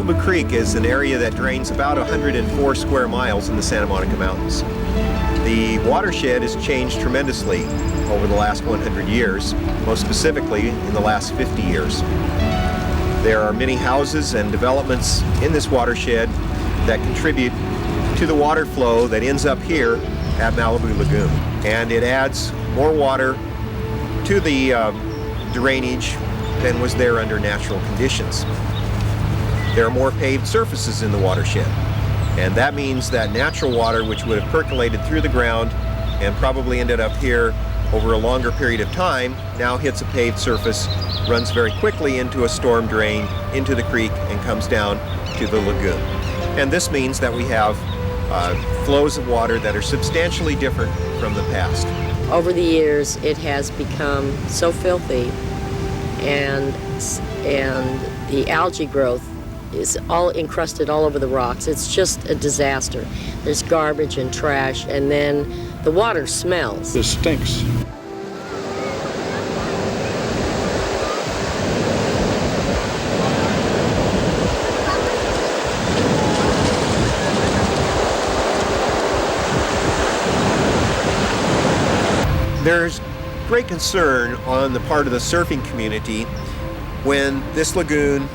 Malibu Creek is an area that drains about 104 square miles in the Santa Monica Mountains. The watershed has changed tremendously over the last 100 years, most specifically in the last 50 years. There are many houses and developments in this watershed that contribute to the water flow that ends up here at Malibu Lagoon. And it adds more water to the drainage than was there under natural conditions. There are more paved surfaces in the watershed, and that means that natural water, which would have percolated through the ground and probably ended up here over a longer period of time, now hits a paved surface, runs very quickly into a storm drain, into the creek, and comes down to the lagoon. And this means that we have flows of water that are substantially different from the past. Over the years, it has become so filthy, and the algae growth is all encrusted all over the rocks. It's just a disaster. There's garbage and trash, and then the water smells. It stinks. There's great concern on the part of the surfing community when this lagoon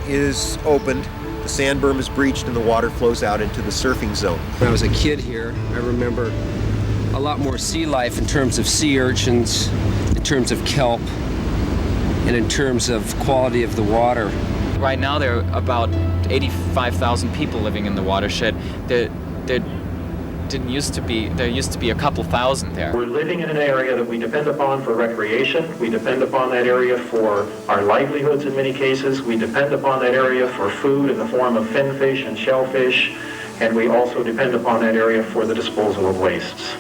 is opened, the sand berm is breached, and the water flows out into the surfing zone. When I was a kid here, I remember a lot more sea life in terms of sea urchins, in terms of kelp, and in terms of quality of the water. Right now there are about 85,000 people living in the watershed. There used to be a couple thousand there. We're living in an area that we depend upon for recreation. We depend upon that area for our livelihoods in many cases. We depend upon that area for food in the form of finfish and shellfish. And we also depend upon that area for the disposal of wastes.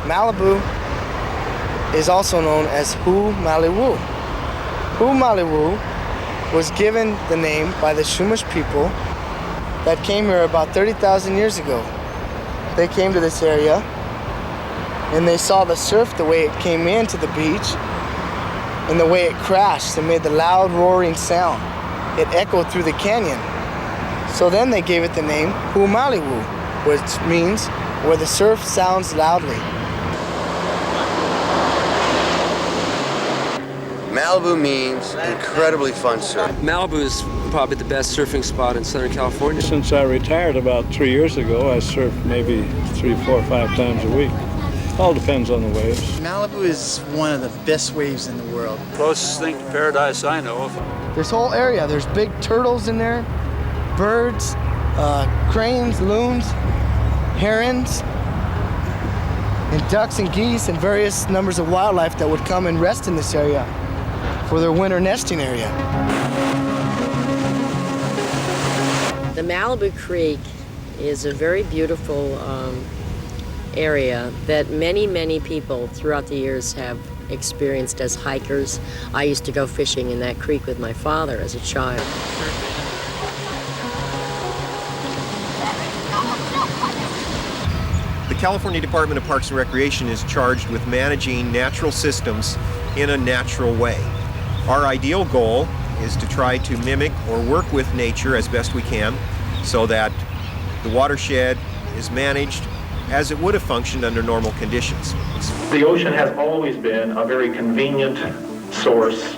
Malibu is also known as Malibu. Malibu was given the name by the Chumash people that came here about 30,000 years ago. They came to this area and they saw the surf, the way it came into the beach and the way it crashed and made the loud roaring sound. It echoed through the canyon. So then they gave it the name Malibu, which means where the surf sounds loudly. Malibu means incredibly fun surf. Malibu is probably the best surfing spot in Southern California. Since I retired about 3 years ago, I surf maybe 3, 4, 5 times a week. All depends on the waves. Malibu is one of the best waves in the world. Closest thing to paradise I know of. This whole area, there's big turtles in there, birds, cranes, loons, herons, and ducks and geese, and various numbers of wildlife that would come and rest in this area for their winter nesting area. The Malibu Creek is a very beautiful area that many people throughout the years have experienced as hikers. I used to go fishing in that creek with my father as a child. The California Department of Parks and Recreation is charged with managing natural systems in a natural way. Our ideal goal is to try to mimic or work with nature as best we can so that the watershed is managed as it would have functioned under normal conditions. The ocean has always been a very convenient source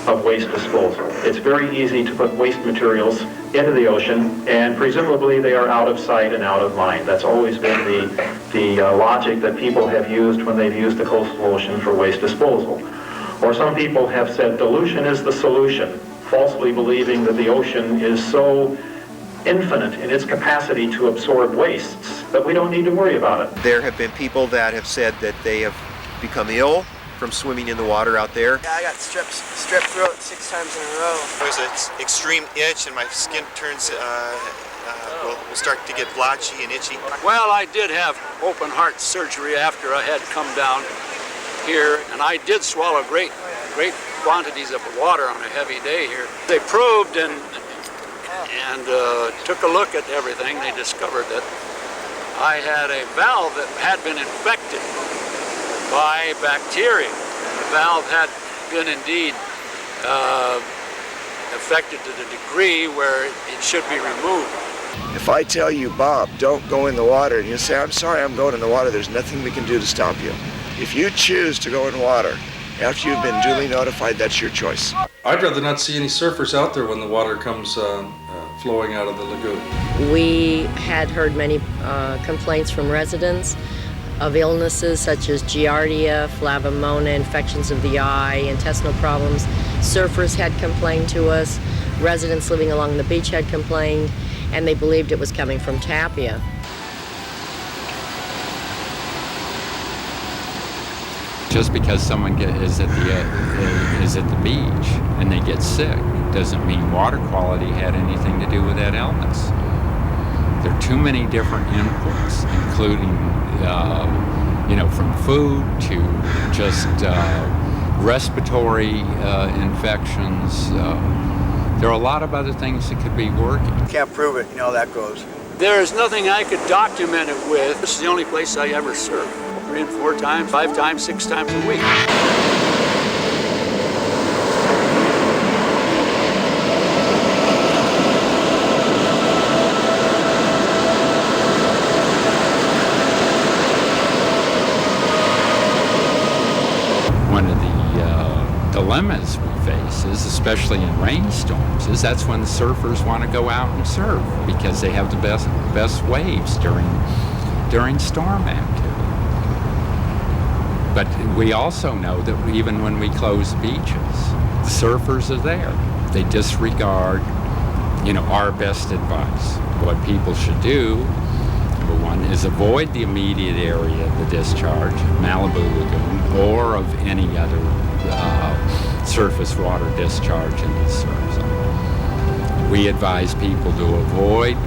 of waste disposal. It's very easy to put waste materials into the ocean, and presumably they are out of sight and out of mind. That's always been the logic that people have used when they've used the coastal ocean for waste disposal. Or some people have said dilution is the solution, falsely believing that the ocean is so infinite in its capacity to absorb wastes that we don't need to worry about it. There have been people that have said that they have become ill from swimming in the water out there. Yeah, I got strep throat 6 times in a row. There's an extreme itch and my skin turns, will start to get blotchy and itchy. Well, I did have open heart surgery after I had come down here, and I did swallow great quantities of water on a heavy day here. They probed and took a look at everything. They discovered that I had a valve that had been infected by bacteria. The valve had been indeed affected to the degree where it should be removed. If I tell you, Bob, don't go in the water, and you say, I'm sorry, I'm going in the water, there's nothing we can do to stop you. If you choose to go in water after you've been duly notified, that's your choice. I'd rather not see any surfers out there when the water comes flowing out of the lagoon. We had heard many complaints from residents of illnesses such as giardia, flavomona, infections of the eye, intestinal problems. Surfers had complained to us, residents living along the beach had complained, and they believed it was coming from tapia. Just because someone is at the beach and they get sick doesn't mean water quality had anything to do with that illness. There are too many different inputs, including from food to just respiratory infections. There are a lot of other things that could be working. Can't prove it, you know how that goes. There is nothing I could document it with. This is the only place I ever surf. 3 and 4 times, 5 times, 6 times a week. One of the dilemmas we face is, especially in rainstorms, is that's when the surfers want to go out and surf because they have the best waves during storm activity. But we also know that even when we close beaches, the surfers are there. They disregard, our best advice. What people should do, number one, is avoid the immediate area of the discharge, Malibu Lagoon, or of any other surface water discharge in the surf zone. We advise people to avoid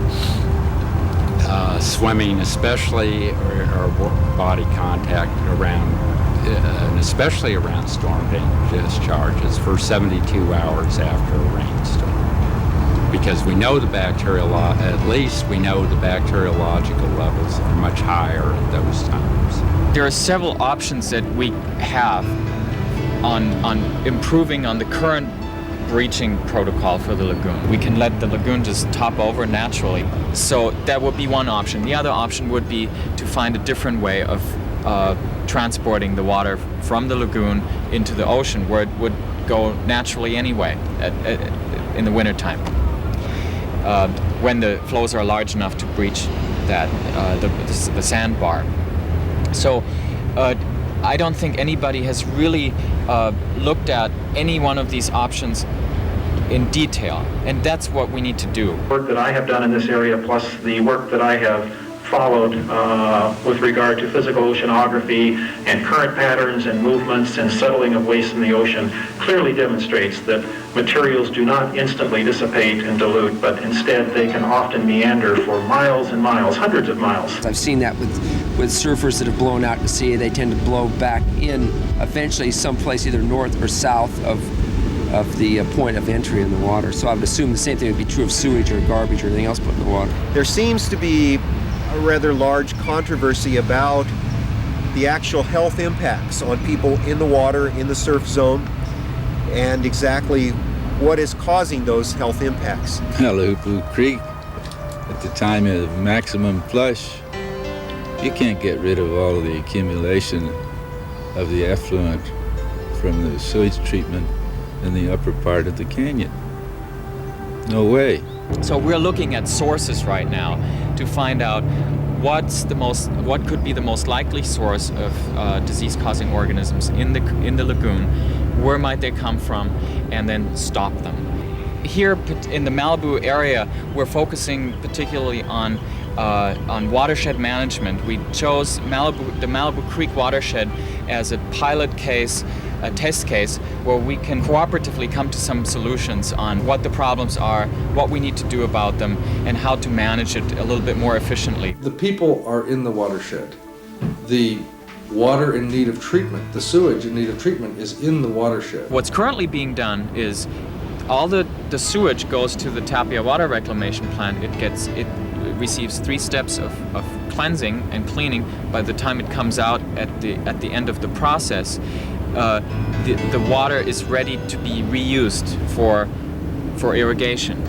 swimming, especially or body contact around, and especially around storm danger discharges for 72 hours after a rainstorm. Because we know at least we know the bacteriological levels are much higher at those times. There are several options that we have on improving on the current breaching protocol for the lagoon. We can let the lagoon just top over naturally. So that would be one option. The other option would be to find a different way of transporting the water from the lagoon into the ocean, where it would go naturally anyway in the wintertime, when the flows are large enough to breach that the sandbar. So I don't think anybody has really looked at any one of these options in detail, and that's what we need to do. Work that I have done in this area, plus the work that I have followed with regard to physical oceanography and current patterns and movements and settling of waste in the ocean, clearly demonstrates that materials do not instantly dissipate and dilute, but instead they can often meander for miles and miles, hundreds of miles. I've seen that with surfers that have blown out to sea. They tend to blow back in eventually someplace either north or south of the point of entry in the water. So I would assume the same thing would be true of sewage or garbage or anything else put in the water. There seems to be a rather large controversy about the actual health impacts on people in the water, in the surf zone, and exactly what is causing those health impacts. Malibu Creek, at the time of maximum flush, you can't get rid of all of the accumulation of the effluent from the sewage treatment in the upper part of the canyon. No way. So we're looking at sources right now to find out what could be the most likely source of disease-causing organisms in the lagoon, where might they come from, and then stop them. Here in the Malibu area, we're focusing particularly on watershed management. We chose the Malibu Creek watershed as a pilot case, a test case, where we can cooperatively come to some solutions on what the problems are, what we need to do about them, and how to manage it a little bit more efficiently. The people are in the watershed. The water in need of treatment, the sewage in need of treatment, is in the watershed. What's currently being done is all the sewage goes to the Tapia Water Reclamation Plant. It receives 3 steps of cleansing and cleaning, by the time it comes out at the end of the process, the water is ready to be reused for irrigation.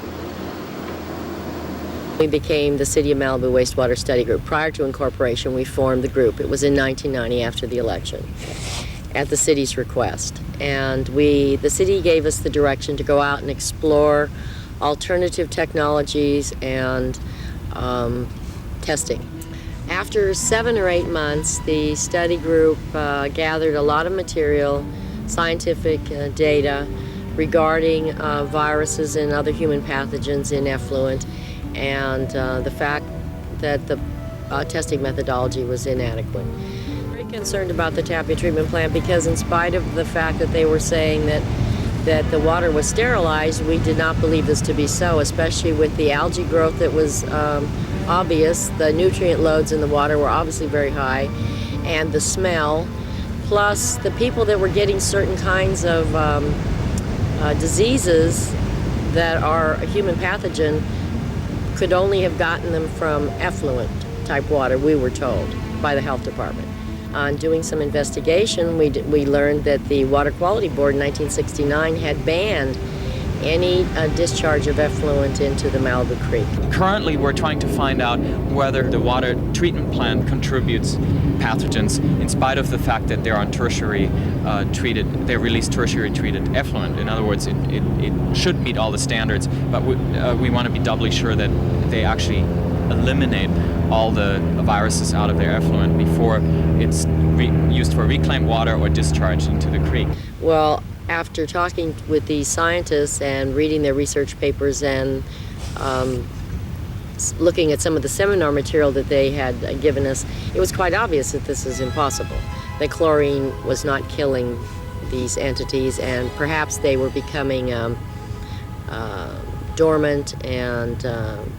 We became the City of Malibu Wastewater Study Group. Prior to incorporation, we formed the group. It was in 1990 after the election, at the city's request. And the city gave us the direction to go out and explore alternative technologies and testing. After 7 or 8 months, the study group gathered a lot of material, scientific data regarding viruses and other human pathogens in effluent, and the fact that the testing methodology was inadequate. Very concerned about the Tapia treatment plant because in spite of the fact that they were saying that the water was sterilized, we did not believe this to be so, especially with the algae growth that was obvious. The nutrient loads in the water were obviously very high, and the smell, plus the people that were getting certain kinds of diseases that are a human pathogen could only have gotten them from effluent type water, we were told, by the health department. On doing some investigation, we learned that the Water Quality Board in 1969 had banned any discharge of effluent into the Malibu Creek. Currently, we're trying to find out whether the water treatment plant contributes pathogens in spite of the fact that they're on tertiary they release tertiary treated effluent. In other words, it should meet all the standards, but we want to be doubly sure that they actually eliminate all the viruses out of their effluent before it's used for reclaimed water or discharged into the creek. Well, after talking with these scientists and reading their research papers and looking at some of the seminar material that they had given us, it was quite obvious that this is impossible, that chlorine was not killing these entities, and perhaps they were becoming dormant and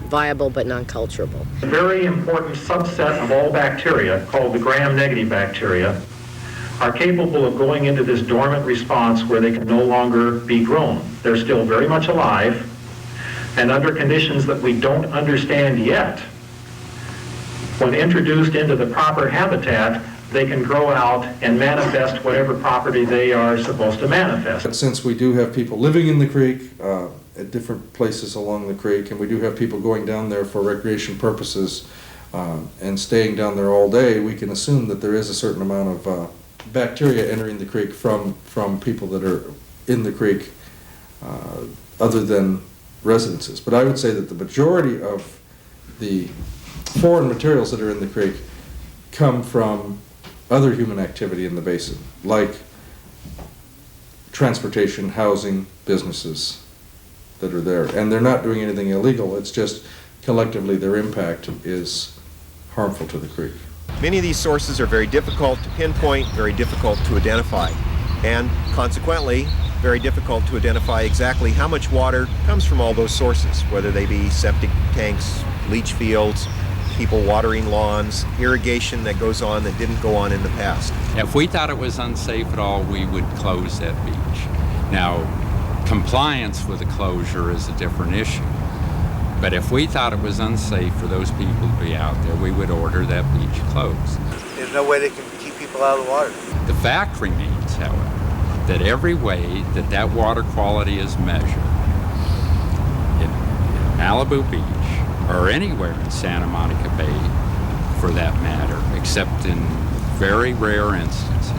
viable but non-culturable. A very important subset of all bacteria, called the gram-negative bacteria, are capable of going into this dormant response where they can no longer be grown. They're still very much alive, and under conditions that we don't understand yet, when introduced into the proper habitat, they can grow out and manifest whatever property they are supposed to manifest. Since we do have people living in the creek at different places along the creek, and we do have people going down there for recreation purposes and staying down there all day, we can assume that there is a certain amount of bacteria entering the creek from people that are in the creek other than residences. But I would say that the majority of the foreign materials that are in the creek come from other human activity in the basin, like transportation, housing, businesses that are there. And they're not doing anything illegal, it's just collectively their impact is harmful to the creek. Many of these sources are very difficult to pinpoint, very difficult to identify, and consequently, very difficult to identify exactly how much water comes from all those sources, whether they be septic tanks, leach fields, people watering lawns, irrigation that goes on that didn't go on in the past. If we thought it was unsafe at all, we would close that beach. Now, compliance with the closure is a different issue. But if we thought it was unsafe for those people to be out there, we would order that beach closed. There's no way they can keep people out of the water. The fact remains, however, that every way that water quality is measured in Malibu Beach, or anywhere in Santa Monica Bay for that matter, except in very rare instances,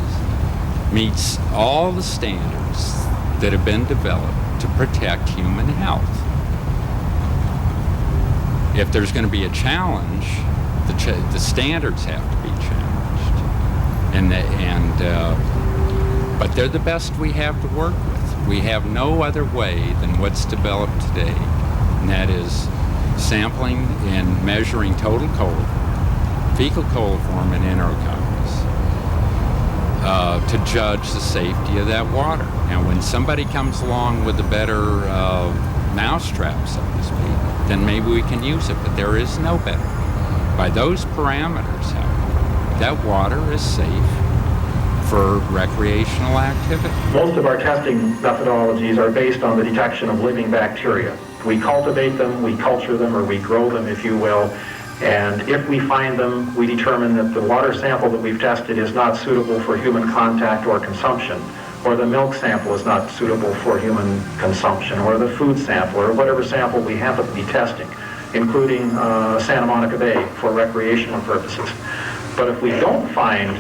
meets all the standards that have been developed to protect human health. If there's going to be a challenge, the standards have to be challenged. But they're the best we have to work with. We have no other way than what's developed today, and that is sampling and measuring total coliform, fecal coliform, and enterococcus to judge the safety of that water. Now, when somebody comes along with a better mousetrap, so to speak, then maybe we can use it, but there is no better. By those parameters, however, that water is safe for recreational activity. Most of our testing methodologies are based on the detection of living bacteria. We cultivate them, we culture them, or we grow them, if you will, And if we find them, we determine that the water sample that we've tested is not suitable for human contact or consumption, or the milk sample is not suitable for human consumption, or the food sample, or whatever sample we happen to be testing, including Santa Monica Bay for recreational purposes. But if we don't find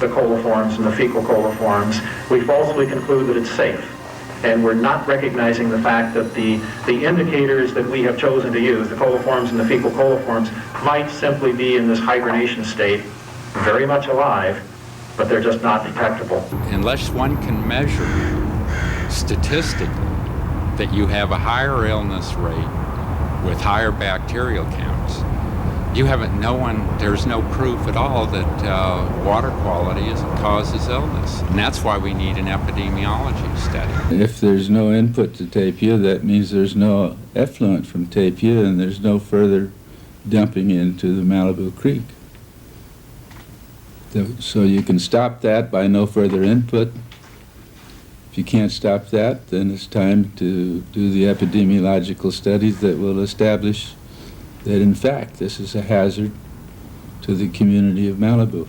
the coliforms and the fecal coliforms, we falsely conclude that it's safe. And we're not recognizing the fact that the indicators that we have chosen to use, the coliforms and the fecal coliforms, might simply be in this hibernation state, very much alive, but they're just not detectable. Unless one can measure statistically that you have a higher illness rate with higher bacterial counts, there's no proof at all that water quality causes illness. And that's why we need an epidemiology study. If there's no input to Tapia, that means there's no effluent from Tapia and there's no further dumping into the Malibu Creek. So you can stop that by no further input. If you can't stop that, then it's time to do the epidemiological studies that will establish that in fact this is a hazard to the community of Malibu,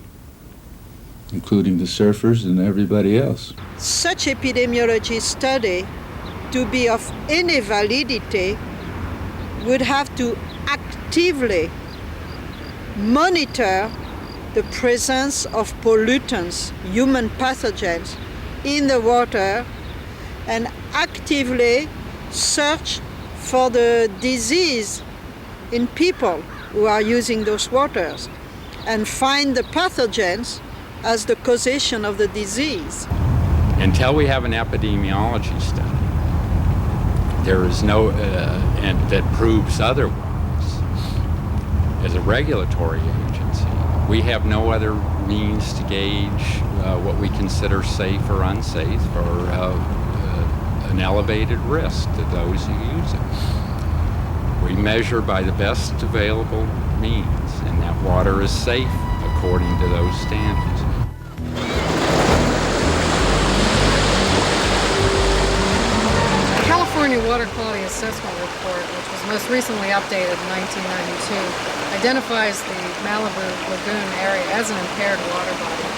including the surfers and everybody else. Such epidemiology study, to be of any validity, would have to actively monitor the presence of pollutants, human pathogens, in the water, and actively search for the disease in people who are using those waters, and find the pathogens as the causation of the disease. Until we have an epidemiology study, there is no, and that proves otherwise, as a regulatory agency, we have no other means to gauge what we consider safe or unsafe, or an elevated risk to those who use it. We measure by the best available means, and that water is safe according to those standards. The California Water Quality Assessment Report, which was most recently updated in 1992, identifies the Malibu Lagoon area as an impaired water body.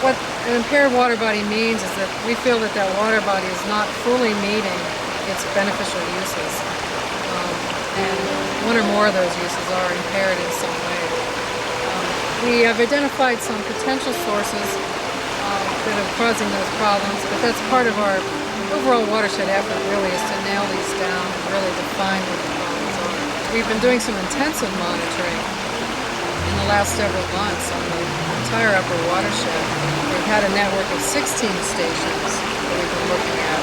What an impaired water body means is that we feel that that water body is not fully meeting its beneficial uses. And one or more of those uses are impaired in some way. We have identified some potential sources that are causing those problems, but that's part of our overall watershed effort really, is to nail these down and really define what the problems are. We've been doing some intensive monitoring in the last several months on the entire upper watershed. We've had a network of 16 stations that we've been looking at,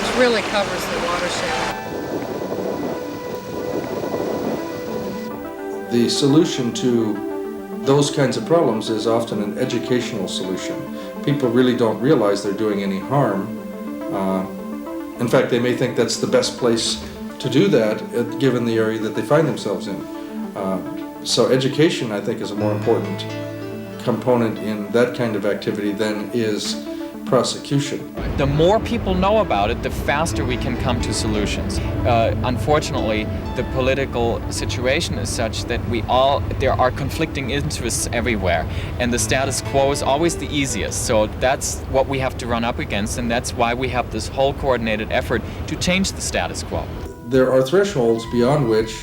which really covers the watershed. The solution to those kinds of problems is often an educational solution. People really don't realize they're doing any harm. In fact, they may think that's the best place to do that, given the area that they find themselves in. So education, I think, is a more important component in that kind of activity than is prosecution. The more people know about it, the faster we can come to solutions. Unfortunately, the political situation is such that there are conflicting interests everywhere, and the status quo is always the easiest. So that's what we have to run up against, and that's why we have this whole coordinated effort to change the status quo. There are thresholds beyond which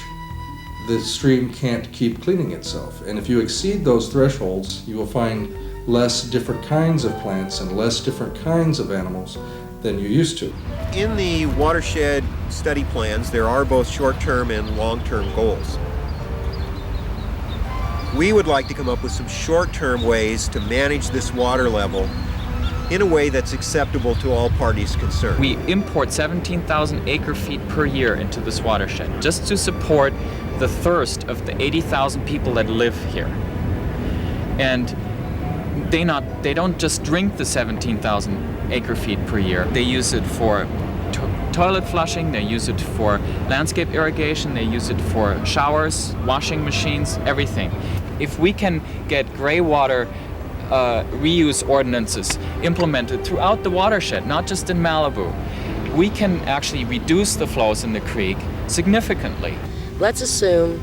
the stream can't keep cleaning itself, and if you exceed those thresholds, you will find less different kinds of plants and less different kinds of animals than you used to. In the watershed study plans, there are both short-term and long-term goals. We would like to come up with some short-term ways to manage this water level in a way that's acceptable to all parties concerned. We import 17,000 acre-feet per year into this watershed just to support the thirst of the 80,000 people that live here. And they don't just drink the 17,000 acre-feet per year. They use it for toilet flushing, they use it for landscape irrigation, they use it for showers, washing machines, everything. If we can get gray water reuse ordinances implemented throughout the watershed, not just in Malibu, we can actually reduce the flows in the creek significantly. Let's assume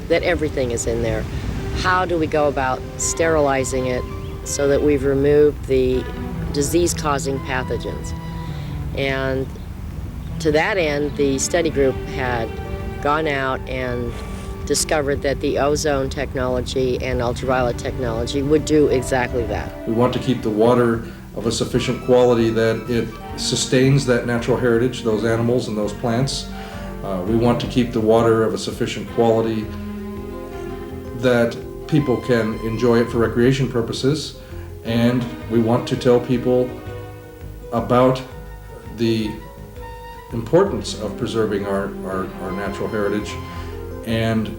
that everything is in there. How do we go about sterilizing it so that we've removed the disease-causing pathogens? And to that end, the study group had gone out and discovered that the ozone technology and ultraviolet technology would do exactly that. We want to keep the water of a sufficient quality that it sustains that natural heritage, those animals and those plants. We want to keep the water of a sufficient quality that people can enjoy it for recreation purposes, and we want to tell people about the importance of preserving our natural heritage and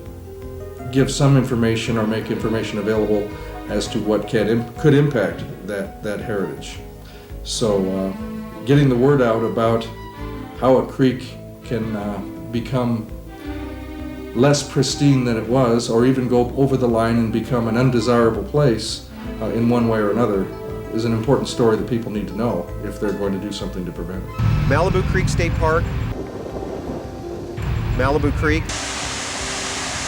give some information or make information available as to what could impact that heritage. So getting the word out about how a creek can become less pristine than it was, or even go over the line and become an undesirable place in one way or another, is an important story that people need to know if they're going to do something to prevent it. Malibu Creek State Park, Malibu Creek,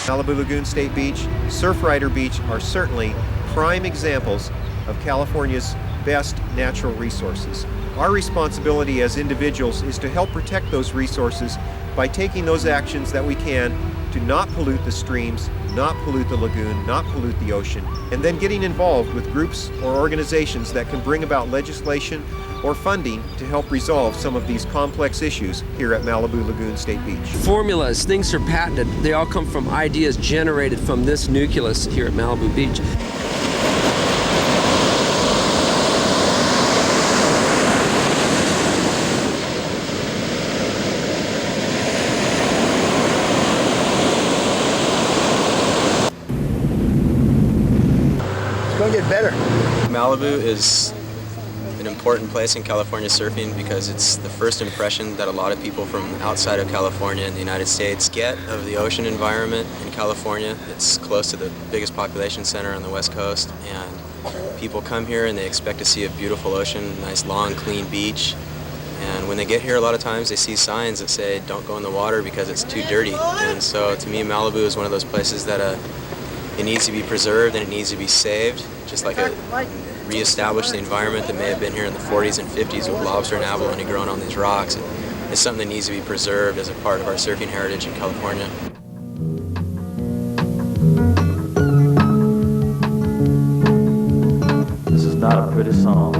Malibu Lagoon State Beach, Surfrider Beach are certainly prime examples of California's best natural resources. Our responsibility as individuals is to help protect those resources by taking those actions that we can to not pollute the streams, not pollute the lagoon, not pollute the ocean, and then getting involved with groups or organizations that can bring about legislation or funding to help resolve some of these complex issues here at Malibu Lagoon State Beach. Formulas, things are patented. They all come from ideas generated from this nucleus here at Malibu Beach. It's going to get better. Malibu is an important place in California surfing because it's the first impression that a lot of people from outside of California and the United States get of the ocean environment in California. It's close to the biggest population center on the West Coast, and people come here and they expect to see a beautiful ocean, nice long clean beach. And when they get here, a lot of times they see signs that say don't go in the water because it's too dirty. And so to me, Malibu is one of those places that it needs to be preserved and it needs to be saved, just like reestablish the environment that may have been here in the 40s and 50s with lobster and abalone growing on these rocks. It's something that needs to be preserved as a part of our surfing heritage in California. This is not a pretty song.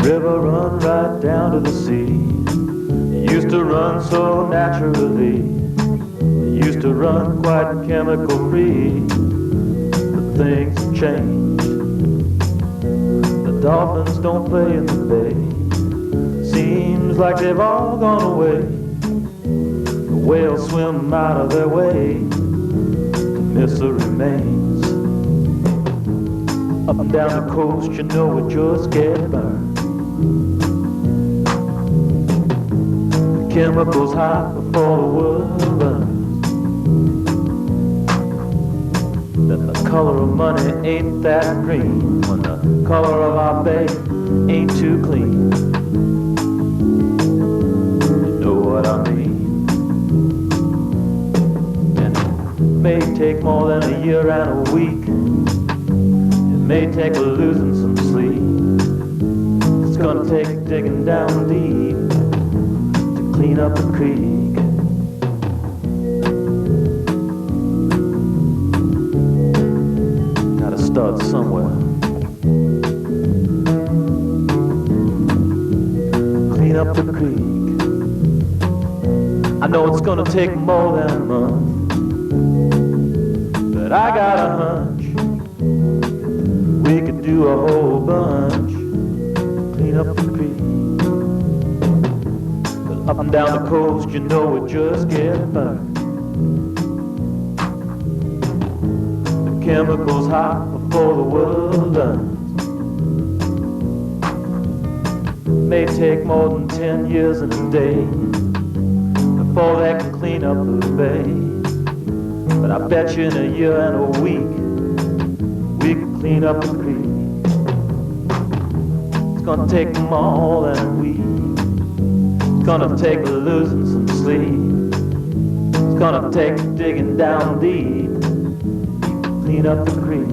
River run right down to the sea. It used to run so naturally. It used to run quite chemical free. But things have changed. The dolphins don't play in the bay. Seems like they've all gone away. The whales swim out of their way. The mystery remains. Up and down the coast, you know it just get burned. Chemicals hot before the world burns. Then the color of money ain't that green when the color of our bay ain't too clean. You know what I mean? And it may take more than a year and a week. It may take losing some sleep. It's gonna take digging down deep clean up the creek. Gotta start somewhere. Clean up the creek. I know it's gonna take more than a month. I got a hunch we could do a whole bunch, clean up the creek. 'Cause up and down the coast, you know it just gets burned. The chemicals hot before the world learns. May take more than 10 years and a day before they can clean up the bay. But I bet you in a year and a week we can clean up the creek. It's gonna take more than a week. It's gonna take losing some sleep. It's gonna take digging down deep, clean up the creek.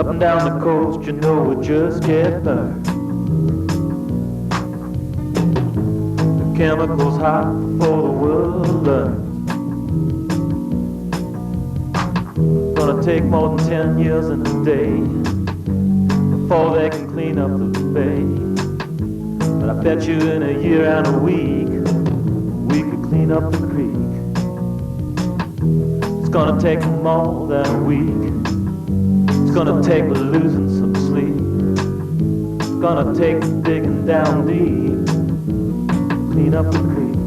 Up and down the coast, you know it just get burned. The chemicals hot before the world learns. Gonna take more than 10 years and a day before they can clean up the bay. But I bet you in a year and a week we could clean up the creek. It's gonna take more than a week. It's gonna take losing some sleep. It's gonna take digging down deep, clean up the creek.